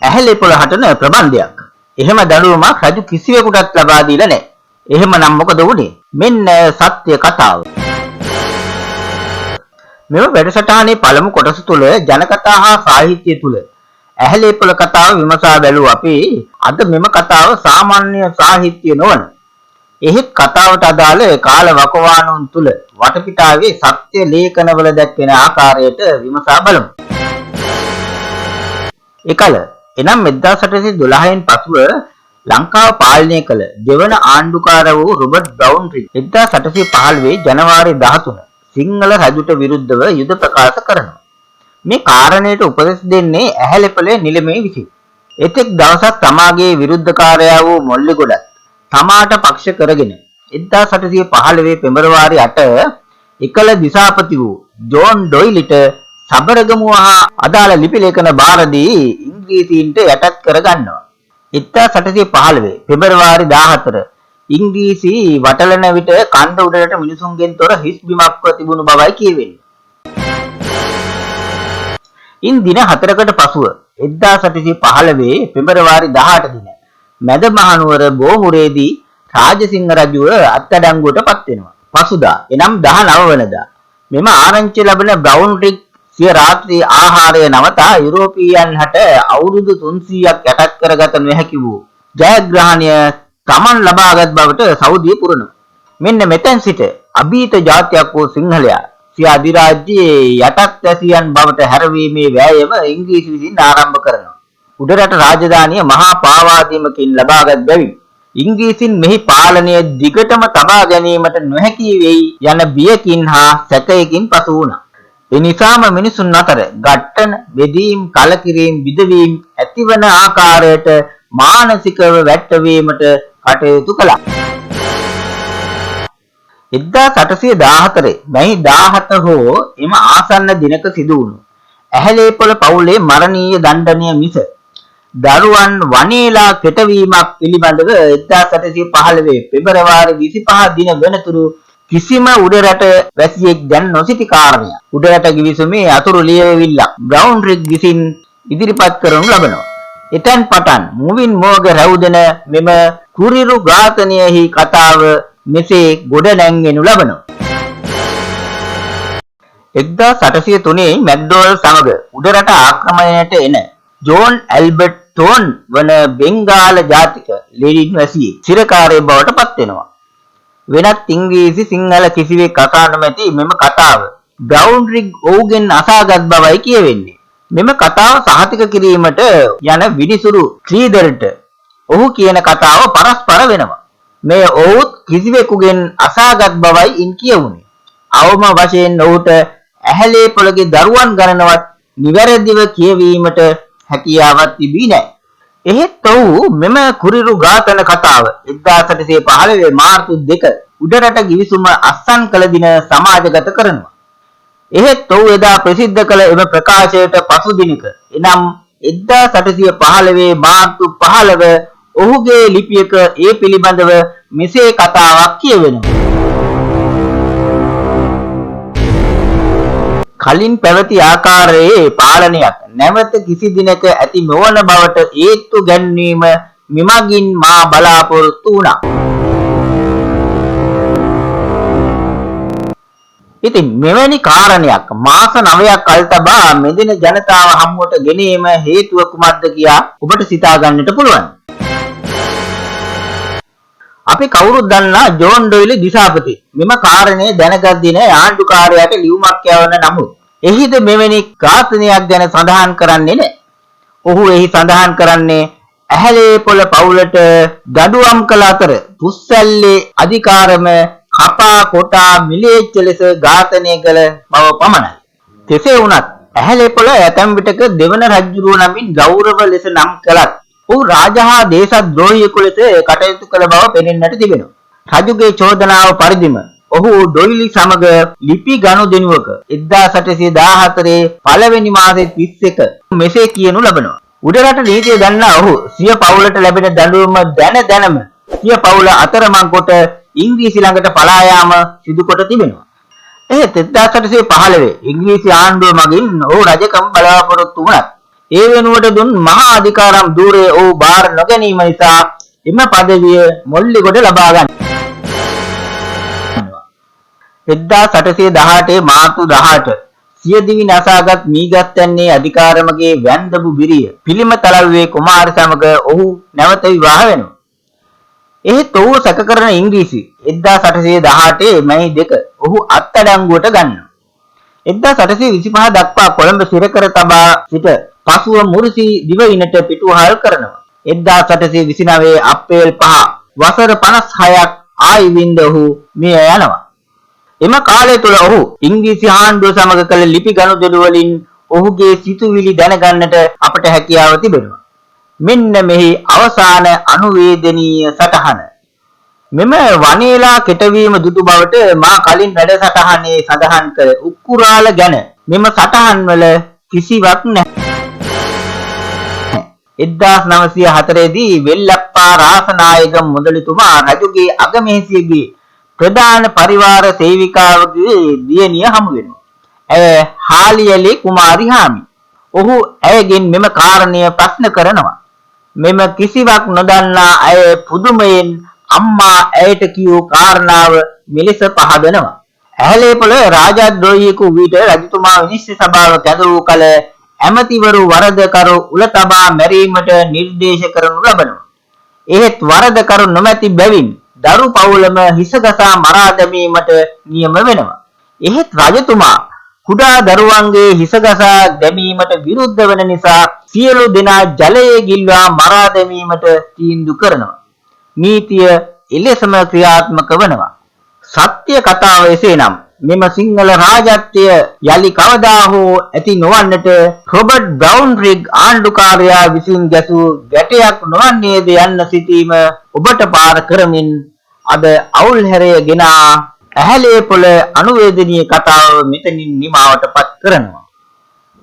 ඇහැලේ පොළ හටන ප්‍රබන්ධයක්. එහෙම දඬුවමක් රජු කිසිවෙකුටත් ලබා දීලා නැහැ. එහෙමනම් මොකද වුනේ? මෙන්න සත්‍ය කතාව. මෙම වැඩසටහනේ පළමු කොටස තුල ජනකතා හා සාහිත්‍ය තුල ඇහැලේ පොළ කතාව විමසා බැලුව අපි අද මෙම කතාව සාමාන්‍ය සාහිත්‍ය නොවන එහෙත් කතාවට අදාළ කාල වකවානුන් තුල වටපිටාවේ සත්‍ය ලේඛනවල දැක්වෙන ආකාරයට විමසා බලමු. එකල එනම් 1812න් පසුව ලංකාව පාලනය කළ දෙවන ආණ්ඩුකාර වූ රොබර්ට් බ්‍රවුන්රිග් 1815 ජනවාරි 13 සිංහල රජුට විරුද්ධව යුද ප්‍රකාශ කරනවා. මේ කාරණයට උපදෙස් දෙන්නේ ඇහැලේපොළේ නිලමේ විසින්. එතෙක් දවසක් තමාගේ විරුද්ධකාරයා වූ මොල්ලිගොඩත් තමාට පක්ෂ කරගෙන 1815 පෙබරවාරි 8 එකල දිසාපති වූ ජෝන් ඩොයිලිට සබරගමුව හා අදාළ ලිපි ලේඛන බාර දී ඉංග්‍රීසීන්ට යටත් කරගන්නවා. 1815 පෙබරවාරි 14 ඉංග්‍රීසි වටලන විට කන්ද උඩරට මිනිසුන්ගෙන් තොර හිස් බිමක්ව තිබුණු බවයි කියවෙන්නේ. ඉන් දින 4කට පසුව 1815 පෙබරවාරි 18 දින මැද මහනුවර බෝමුරේදී රාජසිංහ රජුව අත්අඩංගුවට පත් වෙනවා. පසුදා එනම් 19 වෙනිදා මෙම ආරංචිය ලැබෙන බ්‍රවුන්රිග් සිය රාත්‍රී ආහාරය නවතා යුරෝපීයන් හට අවුරුදු 300ක් යටත් කරගත නොහැකි වූ ජයග්‍රහණය තමන් ලබාගත් බවට සෞදිය පුරනවා. මෙන්න මෙතෙන් සිට අභීත ජාතියක් වූ සිංහලයා සිය අධිරාජ්‍යයේ යටත් වැසියන් බවට හැරවීමේ වෑයම ඉංග්‍රීසි විසින් ආරම්භ කරනවා. උඩරට රාජධානිය මහා පාවාදීමකින් ලබාගත් බැවින් ඉංග්‍රීසින් මෙහි පාලනය දිගටම තබා ගැනීමට නොහැකි වෙයි යන බියකින් හා සැකයකින් පසු වුණා. එනිසාම මිනිසුන් අතර ගැට්ටන, බෙදීම්, කලකිරීම, විදවීම ඇතිවන ආකාරයට මානසිකව වැටවීමට කටයුතු කළා. 1814 මැයි 17 හෝ එම ආසන්න දිනක සිදු වුණු ඇහැලේපොළ පවුලේ මරණීය දණ්ඩනය මිස දරුවන් වනේලා කෙටවීමක් පිළිබඳව 1815 පෙබරවාරි 25 දින වෙනතුරු කිසිම උඩරට වැසියෙක් දැන් නොසිටි කාරණයක්. උඩරට ගිවිසුමේ අතුරු ලියවිල්ලක් බ්‍රවුන්රිග් විසින් ඉදිරිපත් කරනු ලබනවා. එතෙන් පටන් මුවින් මෝග රැවුදෙන මෙම කුරිරු ඝාතනයෙහි කතාව මෙසේ ගොඩ නැංගෙනු ලබනවා. 1803 මැක්ඩෝවල් සමග උඩරට ආක්‍රමණයට එන ජෝන් ඇල්බර්ට් ටෝන් වන බෙන්ගාල ජාතික ලෙඩින් වැසියෙක් සිරකාරයෙක් බවට පත් වෙනවා. වෙනත් ඉංග්‍රීසි සිංහල කිසිවෙක් අසා නොමැති මෙම කතාව බ්‍රවුන්රිග් ඔහුගෙන් අසාගත් බවයි කියවෙන්නේ. මෙම කතාව සහතික කිරීමට යන විනිසුරු ශ්‍රීධරට ඔහු කියන කතාව පරස්පර වෙනවා. මේ ඔහුත් කිසිවෙකුගෙන් අසාගත් බවයි ඉන් කියවුනේ. අවම වශයෙන් ඔහුට ඇහැලේපොළගේ දරුවන් ගණනවත් නිවැරදිව කියවීමට හැකියාවක් තිබී නැහැ. එහෙත් ඔහු මෙම කුරිරු ඝාතන කතාව 1815 මාර්තු 2 උඩරට ගිවිසුම අත්සන් කළ දින සමාජගත කරනවා. එහෙත් ඔහු එදා ප්‍රසිද්ධ කළ එම ප්‍රකාශයට පසු දිනක එනම් 1815 මාර්තු 15 ඔහුගේ ලිපියක ඒ පිළිබඳව මෙසේ කතාවක් කියවෙනවා. කලින් පැවති ආකාරයේ පාලනයක් නැවත කිසි දිනක ඇති නොවන බවට හේතු ගැන්වීම මෙමගින් මා බලාපොරොත්තු වුණා. ඉතින් මෙවැනි කාරණයක් මාස 9ක් කල් තබා මෙදින ජනතාව හමුවට ගෙනීම හේතුව කුමක්ද කියා ඔබට සිතා ගන්නට පුළුවන්. අපි කවුරුත් දන්නා ජෝන් ඩොයිලි දිසාපති මෙම කාරණේ දැනගත් දින ආණ්ඩුකාරයාට ලියුමක් යවන නමුත් එහිද මෙවැනි ඝාතනයක් ගැන සඳහන් කරන්නේ නැහැ. ඔහු එහි සඳහන් කරන්නේ ඇහැලේපොළ පවුලට දඩුවම් කළ අතර පුස්සැල්ලේ අධිකාරම කපා කොටා මිලේච්ඡ ලෙස ඝාතනය කළ බව පමණයි. කෙසේ වුණත් ඇහැලේපොළ ඇතැම් විටක දෙවන රජුරුව නමින් ගෞරව ලෙස නම් කළත් ඔහු රාජහා දේශද්‍රෝහියෙකු ලෙස කටයුතු කළ බව පෙනෙන්නට තිබෙනවා. රජුගේ චෝදනාව පරිදිම ඔහු ඩොයිලි සමග ලිපි ගනුදෙනුවක 1814 පළවෙනි මාසයේ 31 මෙසේ කියනු ලබනවා. උඩරට නීතිය දන්නා ඔහු සිය පවුලට ලැබෙන දඬුවම දැනම සිය පවුල අතරමං කොට ඉංග්‍රීසි ළඟට පලා යාම සිදු කොට තිබෙනවා. එහෙත් 1815 ඉංග්‍රීසි ආණ්ඩුව මගින් ඔහු රජකම බලාපොරොත්තු වුණත් ඒ වෙනුවට දුන් මහා අධිකාරම් ධූරය ඔහු බාර නොගැනීම නිසා එම පදවිය මොල්ලිගොඩ ලබා ගන්නවා. 1818 මාර්තු 18 සියදිවි නසාගත් මීගස්තැන්නේ අධිකාරමගේ වැන්දපු බිරිය පිළිම තලව්වේ කුමාර සමග ඔහු නැවත විවාහ වෙනවා. එහෙත් ඔහු සැක කරන ඉංග්‍රීසි 1818 මැයි 2 ඔහු අත්අඩංගුවට ගන්නවා. 1825 දක්වා කොළඹ සිර කර තබා සිට පසුව මුරුසි දිවයිනට පිටුවහල් කරනවා. 1829 අප්‍රේල් 5 වසර 56ක් ආයුවින්ද ඔහු මිය යනවා. එම කාලය තුල ඔහු ඉංග්‍රීසි ආණ්ඩුව සමග කළ ලිපි ගනුදෙනු වලින් ඔහුගේ සිතුවිලි දැනගන්නට අපට හැකියාව තිබෙනවා. මෙන්න මෙහි අවසාන අනුවේදනීය සටහන. මෙම වනේලා කෙටවීම දුටු බවට මා කලින් වැඩසටහනේ සඳහන් කළ උක්කුරාල ගැන මෙම සටහන් වල කිසිවක් නැහැ. 1904 දී වෙල්ලප්පා රාසනායක මුදලිතුමා රජුගේ අගමේසියගේ ප්‍රධාන පරිවාර සේවිකාවගේ දියණිය හමු වෙනවා. ඇය හාලියලේ කුමාරි හාමි. ඔහු ඇයගෙන් මෙම කාරණය ප්‍රශ්න කරනවා. මෙම කිසිවක් නොදන්නා අය පුදුමයෙන් අම්මා ඇයට කියූ කාරණාව මෙලෙස පහදනවා. ඇහැලේපොළ රාජද්‍රෝහියෙකු විට රජතුමා විනිශ්චය සභාව කැඳවූ කල ඇමතිවරු වරදකරු උල තබා මැරීමට නිර්දේශ කරනු ලබනවා. එහෙත් වරදකරු නොමැති බැවින් දරු පවුලම හිසගසා මරා දැමීමට නියම වෙනවා. එහෙත් රජතුමා කුඩා දරුවන්ගේ හිසගසා දැමීමට විරුද්ධ වන නිසා සියලු දෙනා ජලයේ ගිල්වා මරා දැමීමට තීන්දුව කරනවා. නීතිය එලෙසම ක්‍රියාත්මක වනවා. සත්‍ය කතාව එසේනම් මෙම සිංහල රාජත්වය යලි කවදා හෝ ඇති නොවන්නට රොබර්ට් බ්‍රවුන්රිග් ආණ්ඩුකාරයා විසින් ගැසූ ගැටයක් නොවන්නේද යන්න සිටීම ඔබට පාර කරමින් අද අවුල් හැරය ගෙන ඇහැලේපොළ අනුවේදනීය කතාව මෙතනින් නිමාවටපත් කරනවා.